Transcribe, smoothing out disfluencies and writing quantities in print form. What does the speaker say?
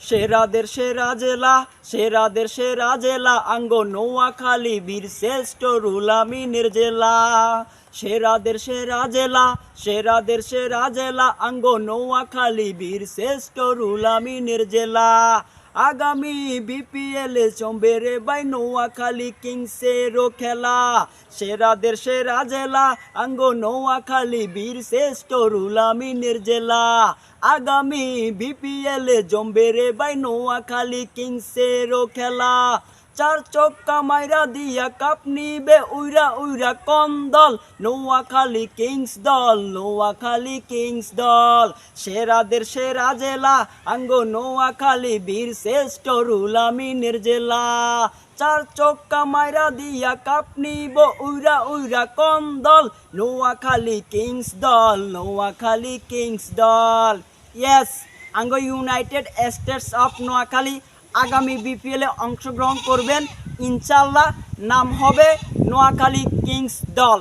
সেরাদের সেরা জেলা আঙ্গ নোয়াখালী বীর শ্রেষ্ঠ রুল আমিনের জেলা। সেরাদের সেরা জেলা আঙ্গ নোয়াখালী বীর শ্রেষ্ঠ রুল আমিনের জেলা। আগামী বিপিএল জমবে রে ভাই নোয়াখালী কিংসেরও খেলা। সেরাদের সেরা জেলা আঙ্গ নোয়াখালী বীর শ্রেষ্ঠ রুল আমিনের জেলা। আগামী বিপিএল জমবে রে ভাই নোয়াখালী কিংসেরও খেলা। চার চক্কা মাইরা দিয়া কাপ নিবে উইরা উইরা কোন দল? নোয়াখালী কিংস দল। সেরাদের সেরা জেলা আঙ্গ নোয়াখালী বীর শ্রেষ্ঠ রুল আমিনের জেলা। চার চক্কা মাইরা দিয়া কাপ নিব উইরা উইরা কোন দল? নোয়াখালী কিংস দল। ইয়েস, আঙ্গ ইউনাইটেড স্টেটস অফ নোয়াখালী আগামী বিপিএলে অংশগ্রহণ করবেন ইনশাল্লাহ। নাম হবে নোয়াখালী কিংস দল।